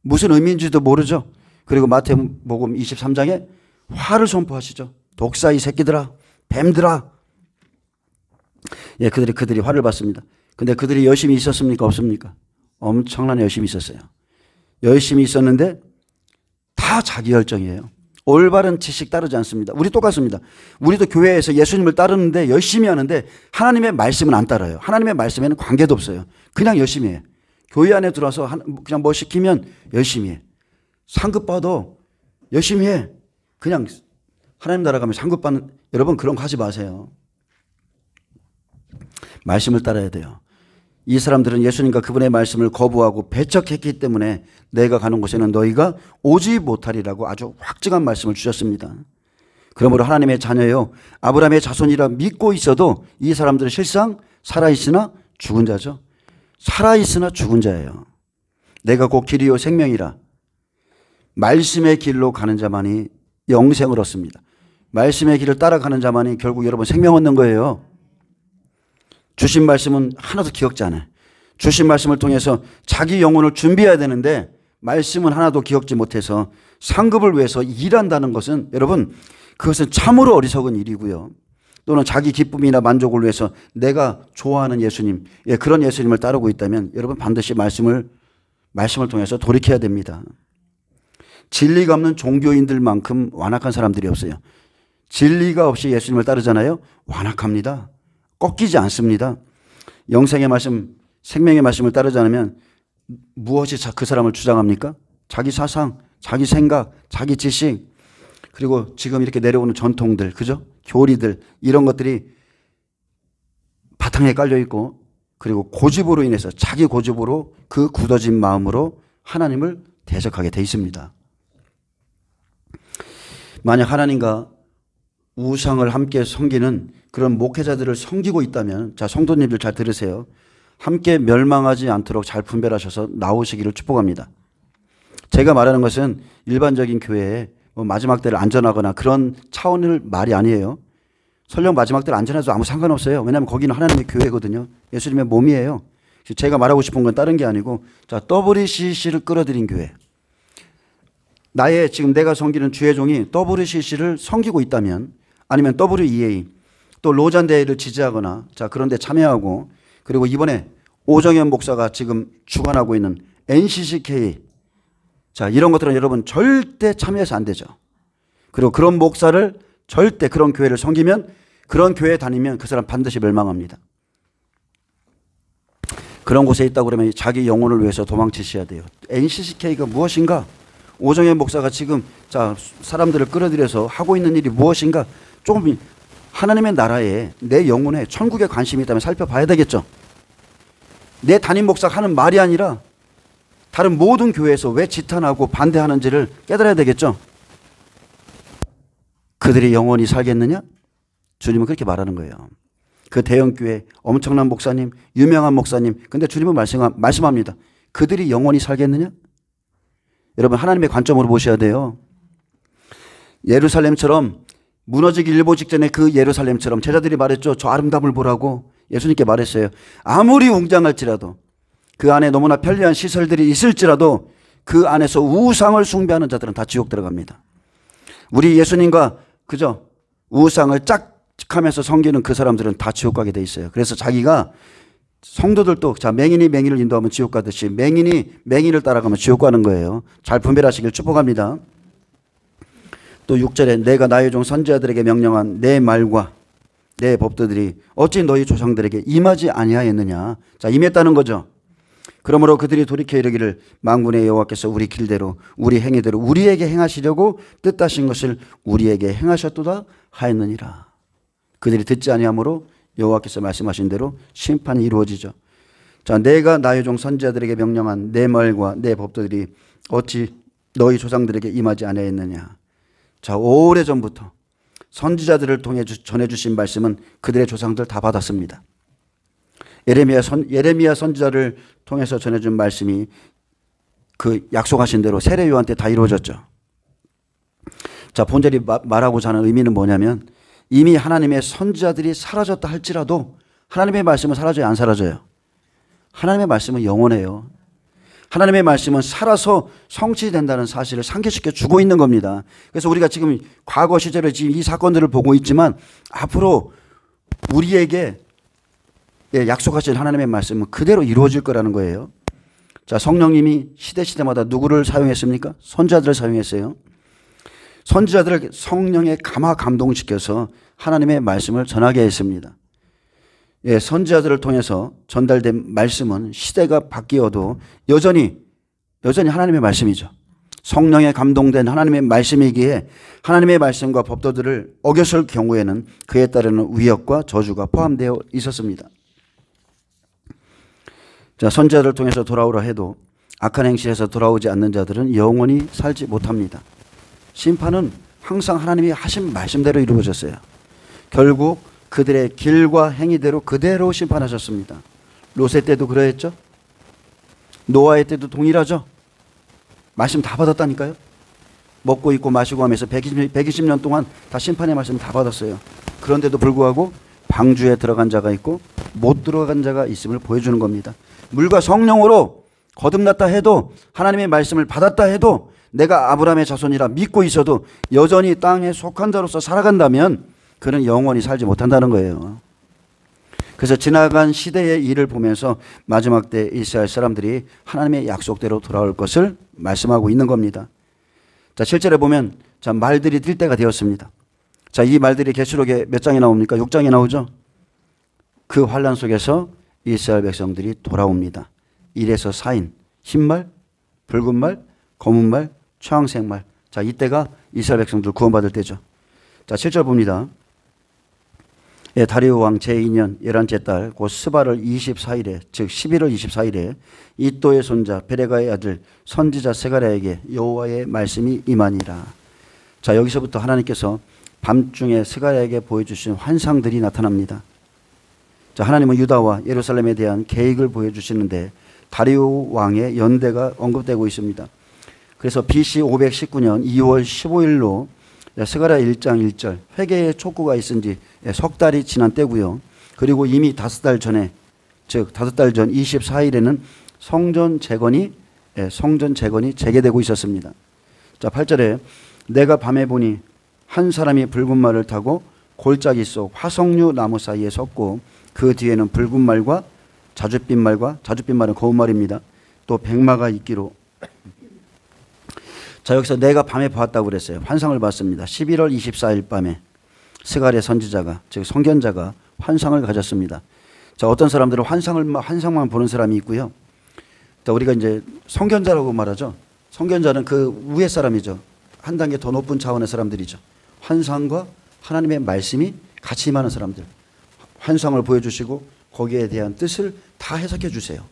Speaker 1: 무슨 의미인지도 모르죠. 그리고 마태복음 23장에 화를 선포하시죠. 독사이 새끼들아, 뱀들아. 예, 그들이 화를 받습니다. 근데 그들이 열심히 있었습니까? 없습니까? 엄청나게 열심히 있었어요. 열심히 있었는데 다 자기 열정이에요. 올바른 지식 따르지 않습니다. 우리 똑같습니다. 우리도 교회에서 예수님을 따르는데 열심히 하는데 하나님의 말씀은 안 따라요. 하나님의 말씀에는 관계도 없어요. 그냥 열심히 해. 교회 안에 들어와서 그냥 뭐 시키면 열심히 해. 상급 받아도 열심히 해. 그냥 하나님 나라 가면 상급 받는, 여러분 그런 거 하지 마세요. 말씀을 따라야 돼요. 이 사람들은 예수님과 그분의 말씀을 거부하고 배척했기 때문에 내가 가는 곳에는 너희가 오지 못하리라고 아주 확증한 말씀을 주셨습니다. 그러므로 하나님의 자녀요, 아브라함의 자손이라 믿고 있어도 이 사람들은 실상 살아있으나 죽은 자죠. 살아있으나 죽은 자예요. 내가 곧 길이요 생명이라. 말씀의 길로 가는 자만이 영생을 얻습니다. 말씀의 길을 따라가는 자만이 결국 여러분 생명 얻는 거예요. 주신 말씀은 하나도 기억지 않아요. 주신 말씀을 통해서 자기 영혼을 준비해야 되는데 말씀은 하나도 기억지 못해서 상급을 위해서 일한다는 것은, 여러분 그것은 참으로 어리석은 일이고요. 또는 자기 기쁨이나 만족을 위해서 내가 좋아하는 예수님, 그런 예수님을 따르고 있다면 여러분 반드시 말씀을 통해서 돌이켜야 됩니다. 진리가 없는 종교인들만큼 완악한 사람들이 없어요. 진리가 없이 예수님을 따르잖아요. 완악합니다. 꺾이지 않습니다. 영생의 말씀, 생명의 말씀을 따르지 않으면 무엇이 그 사람을 주장합니까? 자기 사상, 자기 생각, 자기 지식, 그리고 지금 이렇게 내려오는 전통들, 그죠? 교리들, 이런 것들이 바탕에 깔려 있고, 그리고 고집으로 인해서, 자기 고집으로 그 굳어진 마음으로 하나님을 대적하게 돼 있습니다. 만약 하나님과 우상을 함께 섬기는 그런 목회자들을 섬기고 있다면, 자, 성도님들 잘 들으세요. 함께 멸망하지 않도록 잘 분별하셔서 나오시기를 축복합니다. 제가 말하는 것은 일반적인 교회에 뭐 마지막 때를 안전하거나 그런 차원의 말이 아니에요. 설령 마지막 때를 안전해도 아무 상관없어요. 왜냐하면 거기는 하나님의 교회거든요. 예수님의 몸이에요. 제가 말하고 싶은 건 다른 게 아니고, 자, WCC를 끌어들인 교회. 지금 내가 섬기는 주의 종이 WCC를 섬기고 있다면, 아니면 WEA, 또 로잔대회를 지지하거나, 자, 그런 데 참여하고, 그리고 이번에 오정현 목사가 지금 주관하고 있는 NCCK, 자, 이런 것들은 여러분 절대 참여해서 안 되죠. 그리고 그런 목사를 절대, 그런 교회를 섬기면, 그런 교회에 다니면 그 사람 반드시 멸망합니다. 그런 곳에 있다고 그러면 자기 영혼을 위해서 도망치셔야 돼요. NCCK가 무엇인가? 오정현 목사가 지금, 자, 사람들을 끌어들여서 하고 있는 일이 무엇인가? 조금 하나님의 나라에, 내 영혼에, 천국에 관심이 있다면 살펴봐야 되겠죠. 내 담임 목사가 하는 말이 아니라 다른 모든 교회에서 왜 지탄하고 반대하는지를 깨달아야 되겠죠. 그들이 영원히 살겠느냐? 주님은 그렇게 말하는 거예요. 그 대형교회 엄청난 목사님, 유명한 목사님, 근데 주님은 말씀합니다. 그들이 영원히 살겠느냐? 여러분 하나님의 관점으로 보셔야 돼요. 예루살렘처럼 무너지기 일보 직전에 그 예루살렘처럼 제자들이 말했죠. 저 아름다움을 보라고 예수님께 말했어요. 아무리 웅장할지라도, 그 안에 너무나 편리한 시설들이 있을지라도 그 안에서 우상을 숭배하는 자들은 다 지옥 들어갑니다. 우리 예수님과 그저 우상을 짝하면서 섬기는 그 사람들은 다 지옥 가게 돼 있어요. 그래서 자기가, 성도들도, 자, 맹인이 맹인을 인도하면 지옥 가듯이 맹인이 맹인을 따라가면 지옥 가는 거예요. 잘 분별하시길 축복합니다. 또 6절에 내가 나의 종 선지자들에게 명령한 내 말과 내 법도들이 어찌 너희 조상들에게 임하지 아니하였느냐. 자, 임했다는 거죠. 그러므로 그들이 돌이켜 이르기를 만군의 여호와께서 우리 길대로 우리 행위대로 우리에게 행하시려고 뜻하신 것을 우리에게 행하셨도다 하였느니라. 그들이 듣지 아니하므로 여호와께서 말씀하신 대로 심판이 이루어지죠. 자, 내가 나의 종 선지자들에게 명령한 내 말과 내 법도들이 어찌 너희 조상들에게 임하지 아니하였느냐. 자, 오래전부터 선지자들을 통해 전해주신 말씀은 그들의 조상들 다 받았습니다. 예레미야 선지자를 통해서 전해준 말씀이 그 약속하신 대로 세례 요한 때 다 이루어졌죠. 자, 본절이 말하고자 하는 의미는 뭐냐면 이미 하나님의 선지자들이 사라졌다 할지라도 하나님의 말씀은 사라져요, 안 사라져요? 하나님의 말씀은 영원해요. 하나님의 말씀은 살아서 성취된다는 사실을 상기시켜 주고 있는 겁니다. 그래서 우리가 지금 과거 시절에 지금 이 사건들을 보고 있지만 앞으로 우리에게 약속하신 하나님의 말씀은 그대로 이루어질 거라는 거예요. 자, 성령님이 시대마다 누구를 사용했습니까? 선지자들을 사용했어요. 선지자들을 성령에 감동시켜서 하나님의 말씀을 전하게 했습니다. 선지자들을 통해서 전달된 말씀은 시대가 바뀌어도 여전히 하나님의 말씀이죠. 성령에 감동된 하나님의 말씀이기에 하나님의 말씀과 법도들을 어겼을 경우에는 그에 따르는 위협과 저주가 포함되어 있었습니다. 자, 선지자들을 통해서 돌아오라 해도 악한 행실에서 돌아오지 않는 자들은 영원히 살지 못합니다. 심판은 항상 하나님이 하신 말씀대로 이루어졌어요. 결국 그들의 길과 행위대로 그대로 심판하셨습니다. 롯의 때도 그러했죠. 노아의 때도 동일하죠. 말씀 다 받았다니까요. 먹고 입고 마시고 하면서 120년 동안 다 심판의 말씀 다 받았어요. 그런데도 불구하고 방주에 들어간 자가 있고 못 들어간 자가 있음을 보여주는 겁니다. 물과 성령으로 거듭났다 해도 하나님의 말씀을 받았다 해도 내가 아브라함의 자손이라 믿고 있어도 여전히 땅에 속한 자로서 살아간다면 그는 영원히 살지 못한다는 거예요. 그래서 지나간 시대의 일을 보면서 마지막 때 이스라엘 사람들이 하나님의 약속대로 돌아올 것을 말씀하고 있는 겁니다. 자, 실제로 보면 자, 말들이 뛸 때가 되었습니다. 자, 이 말들이 계시록에 몇 장이 나옵니까? 6장이 나오죠. 그 환란 속에서 이스라엘 백성들이 돌아옵니다. 1에서 4인, 흰말, 붉은말, 검은말, 초항색말. 자, 이때가 이스라엘 백성들 구원받을 때죠. 자, 7절 봅니다. 다리오 왕 제2년 11째 달 곧 스바를 24일에 즉 11월 24일에 이또의 손자 베레가의 아들 선지자 스가랴에게 여호와의 말씀이 임하니라. 자, 여기서부터 하나님께서 밤중에 스가랴에게 보여주신 환상들이 나타납니다. 자, 하나님은 유다와 예루살렘에 대한 계획을 보여주시는데 다리오 왕의 연대가 언급되고 있습니다. 그래서 BC 519년 2월 15일로 스가랴 1장 1절 회개의 촉구가 있은 지 석 달이 지난 때고요. 그리고 이미 5달 전에 즉 5달 전 24일에는 성전 재건이 재개되고 있었습니다. 자, 8절에 내가 밤에 보니 한 사람이 붉은 말을 타고 골짜기 속 화석류 나무 사이에 섰고 그 뒤에는 붉은 말과 자줏빛 말은 고운 말입니다. 또 백마가 있기로. 자, 여기서 내가 밤에 보았다고 그랬어요. 환상을 봤습니다. 11월 24일 밤에 스가랴 선지자가 즉 선견자가 환상을 가졌습니다. 자, 어떤 사람들은 환상만 보는 사람이 있고요. 자, 우리가 이제 선견자라고 말하죠. 선견자는 그 위에 사람이죠. 한 단계 더 높은 차원의 사람들이죠. 환상과 하나님의 말씀이 같이 임하는 사람들. 환상을 보여주시고 거기에 대한 뜻을 다 해석해 주세요.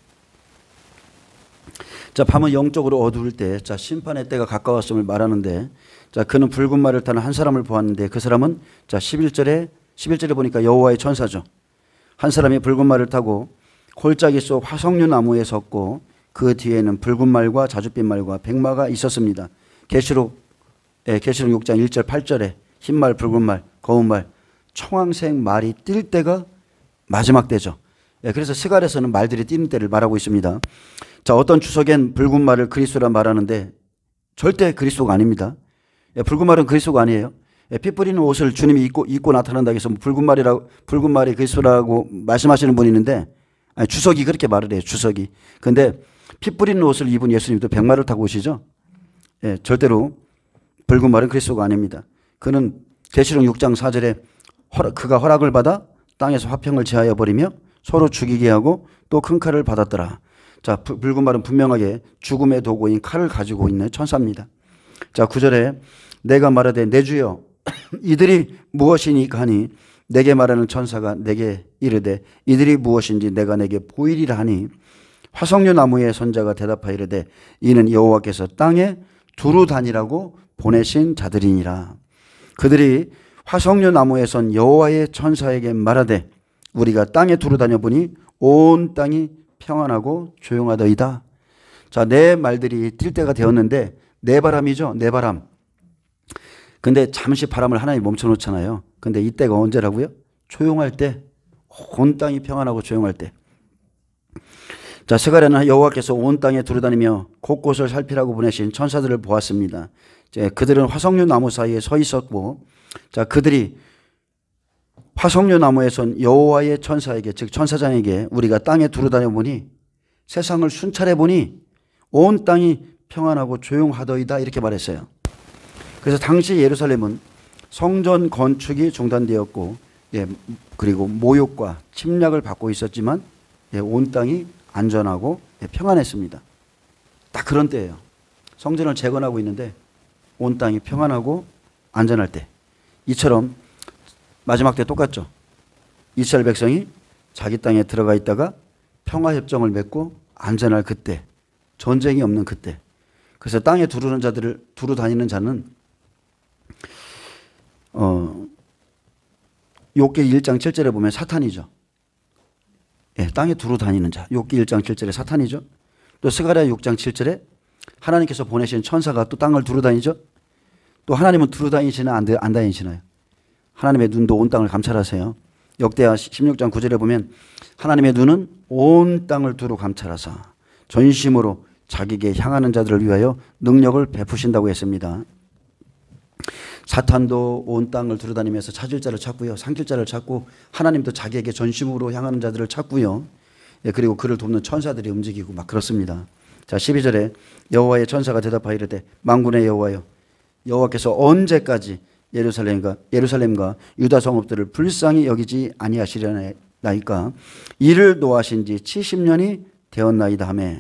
Speaker 1: 자, 밤은 영적으로 어두울 때, 자, 심판의 때가 가까웠음을 말하는데, 자, 그는 붉은 말을 타는 한 사람을 보았는데 그 사람은 자, 11절에 보니까 여호와의 천사죠. 한 사람이 붉은 말을 타고 골짜기 속 화석류 나무에 섰고 그 뒤에는 붉은 말과 자줏빛 말과 백마가 있었습니다. 계시록 6장 1절 8절에 흰말, 붉은 말, 고운 말, 청황색 말이 뛸 때가 마지막 때죠. 그래서 스가랴에서는 말들이 뛰는 때를 말하고 있습니다. 자, 어떤 주석엔 붉은 말을 그리스도라 말하는데 절대 그리스도가 아닙니다. 붉은 말은 그리스도가 아니에요. 피 뿌리는 옷을 주님이 입고 나타난다고 해서 붉은 말이 그리스도라고 말씀하시는 분이 있는데 아니, 주석이 그렇게 말을 해요. 주석이. 근데 피 뿌리는 옷을 입은 예수님도 백마를 타고 오시죠. 절대로 붉은 말은 그리스도가 아닙니다. 그는 계시록 6장 4절에 그가 허락을 받아 땅에서 화평을 제하여 버리며 서로 죽이게 하고 또 큰 칼을 받았더라. 자, 붉은 말은 분명하게 죽음의 도구인 칼을 가지고 있는 천사입니다. 자, 9절에 내가 말하되 내 주여 이들이 무엇이니까 하니 내게 말하는 천사가 내게 이르되 이들이 무엇인지 내가 내게 보이리라 하니 화석류 나무의 선자가 대답하여 이르되 이는 여호와께서 땅에 두루 다니라고 보내신 자들이니라. 그들이 화석류 나무에 선 여호와의 천사에게 말하되 우리가 땅에 두루 다녀보니 온 땅이 평안하고 조용하더이다. 자, 내 말들이 뛸 때가 되었는데 내 바람이죠. 내 바람. 근데 잠시 바람을 하나님 멈춰놓잖아요. 근데 이때가 언제라고요? 조용할 때. 온 땅이 평안하고 조용할 때. 자, 스가랴는 여호와께서 온 땅에 두루다니며 곳곳을 살피라고 보내신 천사들을 보았습니다. 이제 그들은 화석류 나무 사이에 서 있었고, 자, 그들이 화석류 나무에 선 여호와의 천사에게, 즉 천사장에게 우리가 땅에 두루다녀 보니 세상을 순찰해 보니 온 땅이 평안하고 조용하더이다 이렇게 말했어요. 그래서 당시 예루살렘은 성전 건축이 중단되었고, 그리고 모욕과 침략을 받고 있었지만 온 땅이 안전하고 평안했습니다. 딱 그런 때예요. 성전을 재건하고 있는데 온 땅이 평안하고 안전할 때. 이처럼 마지막 때 똑같죠. 이스라엘 백성이 자기 땅에 들어가 있다가 평화협정을 맺고 안전할 그때, 전쟁이 없는 그때. 그래서 땅에 두루 다니는 자는 욥기 1장 7절에 보면 사탄이죠. 땅에 두루 다니는 자. 욥기 1장 7절에 사탄이죠. 또 스가랴 6장 7절에 하나님께서 보내신 천사가 또 땅을 두루 다니죠. 또 하나님은 두루 다니시나 안 다니시나요? 하나님의 눈도 온 땅을 감찰하세요. 역대하 16장 9절에 보면 하나님의 눈은 온 땅을 두루 감찰하사 전심으로 자기에게 향하는 자들을 위하여 능력을 베푸신다고 했습니다. 사탄도 온 땅을 두루다니면서 찾을 자를 찾고요. 삼킬 자를 찾고 하나님도 자기에게 전심으로 향하는 자들을 찾고요. 그리고 그를 돕는 천사들이 움직이고 막 그렇습니다. 자, 12절에 여호와의 천사가 대답하여 이르되 만군의 여호와여 여호와께서 언제까지 예루살렘과 유다 성읍들을 불쌍히 여기지 아니하시려나이까 이를 노하신 지 70년이 되었나이다 하며.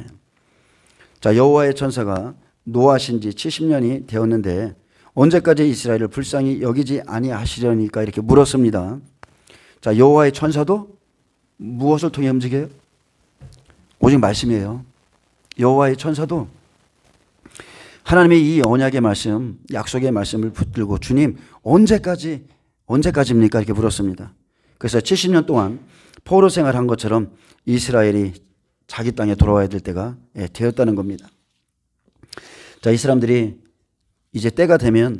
Speaker 1: 자, 여호와의 천사가 노하신 지 70년이 되었는데 언제까지 이스라엘을 불쌍히 여기지 아니하시려니까 이렇게 물었습니다. 자, 여호와의 천사도 무엇을 통해 움직여요? 오직 말씀이에요. 여호와의 천사도 하나님의 이 언약의 말씀, 약속의 말씀을 붙들고 주님 언제까지입니까? 이렇게 물었습니다. 그래서 70년 동안 포로 생활한 것처럼 이스라엘이 자기 땅에 돌아와야 될 때가 되었다는 겁니다. 자, 이 사람들이 이제 때가 되면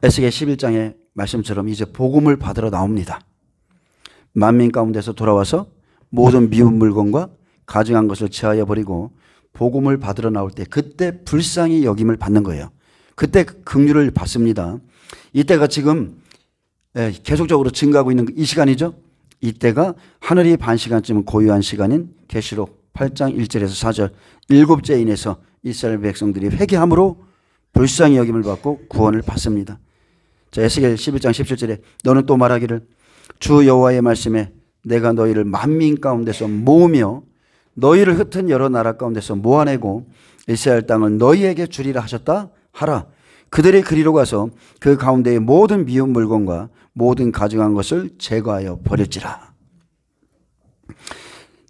Speaker 1: 에스겔 11장의 말씀처럼 이제 복음을 받으러 나옵니다. 만민 가운데서 돌아와서 모든 미운 물건과 가증한 것을 제하여 버리고 복음을 받으러 나올 때 그때 불쌍히 여김을 받는 거예요. 그때 긍휼을 받습니다. 이때가 지금 계속적으로 증가하고 있는 이 시간이죠. 이때가 하늘이 반 시간쯤 고요한 시간인 계시록 8장 1절에서 4절 7째 인에서 이스라엘 백성들이 회개함으로 불쌍히 여김을 받고 구원을 받습니다. 자, 에스겔 11장 17절에 너는 또 말하기를 주 여호와의 말씀에 내가 너희를 만민 가운데서 모으며 너희를 흩은 여러 나라 가운데서 모아내고 이스라엘 땅을 너희에게 주리라 하셨다 하라. 그들이 그리로 가서 그 가운데의 모든 미운 물건과 모든 가증한 것을 제거하여 버릴지라.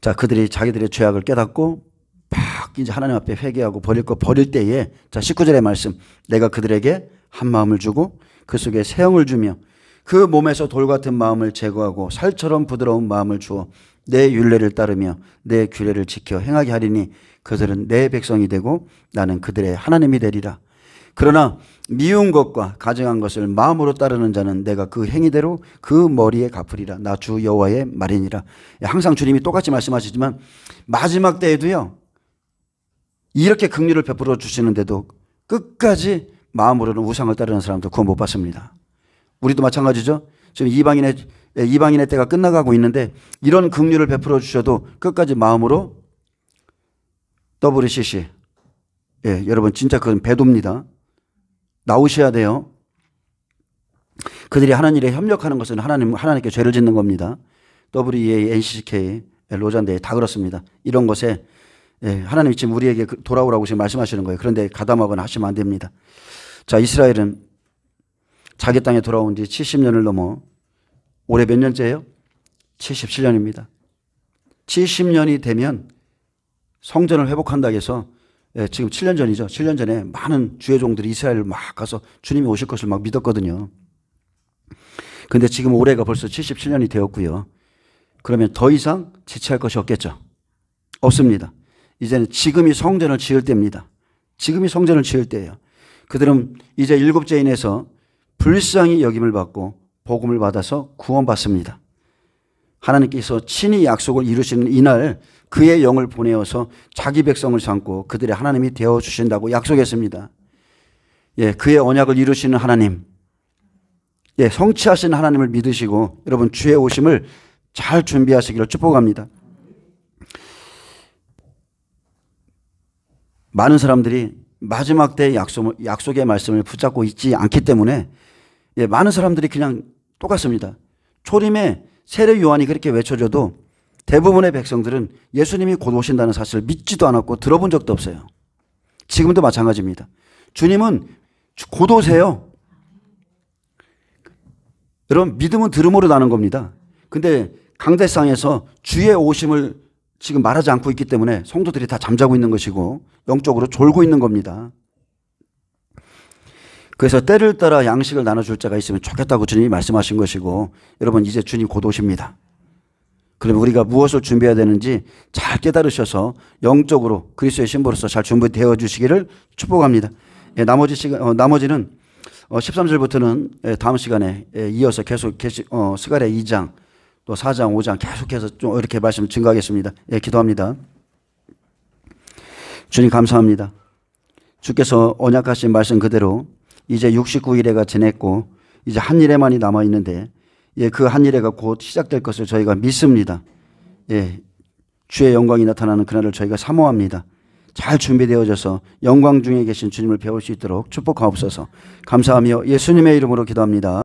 Speaker 1: 자, 그들이 자기들의 죄악을 깨닫고 막 이제 하나님 앞에 회개하고 버릴 거 버릴 때에, 자, 19절의 말씀, 내가 그들에게 한 마음을 주고 그 속에 새 영을 주며 그 몸에서 돌 같은 마음을 제거하고 살처럼 부드러운 마음을 주어 내 율례를 따르며 내 규례를 지켜 행하게 하리니 그들은 내 백성이 되고 나는 그들의 하나님이 되리라. 그러나 미운 것과 가증한 것을 마음으로 따르는 자는 내가 그 행위대로 그 머리에 갚으리라. 나 주 여호와의 말이니라. 항상 주님이 똑같이 말씀하시지만 마지막 때에도요, 이렇게 긍휼을 베풀어 주시는데도 끝까지 마음으로는 우상을 따르는 사람도 구원 못 받습니다. 우리도 마찬가지죠. 지금 이방인의 때가 끝나가고 있는데 이런 긍휼을 베풀어 주셔도 끝까지 마음으로 WCC, 여러분 진짜 그건 배도입니다. 나오셔야 돼요. 그들이 하나님 일에 협력하는 것은 하나님께 죄를 짓는 겁니다. WEA, NCK, 로잔대 다 그렇습니다. 이런 것에 하나님이 지금 우리에게 돌아오라고 지금 말씀하시는 거예요. 그런데 가담하거나 하시면 안 됩니다. 자, 이스라엘은 자기 땅에 돌아온 지 70년을 넘어 올해 몇 년째예요? 77년입니다. 70년이 되면 성전을 회복한다고 해서 지금 7년 전이죠. 7년 전에 많은 주의 종들이 이스라엘을 막 가서 주님이 오실 것을 막 믿었거든요. 근데 지금 올해가 벌써 77년이 되었고요. 그러면 더 이상 지체할 것이 없겠죠. 없습니다. 이제는 지금이 성전을 지을 때입니다. 지금이 성전을 지을 때예요. 그들은 이제 일곱째인에서 불쌍히 여김을 받고 복음을 받아서 구원받습니다. 하나님께서 친히 약속을 이루시는 이날 그의 영을 보내어서 자기 백성을 삼고 그들의 하나님이 되어주신다고 약속했습니다. 그의 언약을 이루시는 하나님, 성취하신 하나님을 믿으시고 여러분 주의 오심을 잘 준비하시기를 축복합니다. 많은 사람들이 마지막 때의 약속의 말씀을 붙잡고 있지 않기 때문에 많은 사람들이 그냥 똑같습니다. 초림에 세례 요한이 그렇게 외쳐줘도 대부분의 백성들은 예수님이 곧 오신다는 사실을 믿지도 않았고 들어본 적도 없어요. 지금도 마찬가지입니다. 주님은 곧 오세요. 여러분 믿음은 들음으로 나는 겁니다. 근데 강대상에서 주의 오심을 지금 말하지 않고 있기 때문에 성도들이 다 잠자고 있는 것이고 영적으로 졸고 있는 겁니다. 그래서 때를 따라 양식을 나눠줄 자가 있으면 좋겠다고 주님이 말씀하신 것이고 여러분 이제 주님 곧 오십니다. 그러면 우리가 무엇을 준비해야 되는지 잘 깨달으셔서 영적으로 그리스도의 신부로서 잘 준비되어 주시기를 축복합니다. 나머지는 13절부터는 다음 시간에 이어서 계속 스가랴 2장 또 4장 5장 계속해서 좀 이렇게 말씀 증거하겠습니다. 기도합니다. 주님 감사합니다. 주께서 언약하신 말씀 그대로 이제 69일에가 지냈고 이제 한 일에만이 남아있는데 그 한 일에가 곧 시작될 것을 저희가 믿습니다. 주의 영광이 나타나는 그날을 저희가 사모합니다. 잘 준비되어져서 영광 중에 계신 주님을 배울 수 있도록 축복하옵소서. 감사하며 예수님의 이름으로 기도합니다.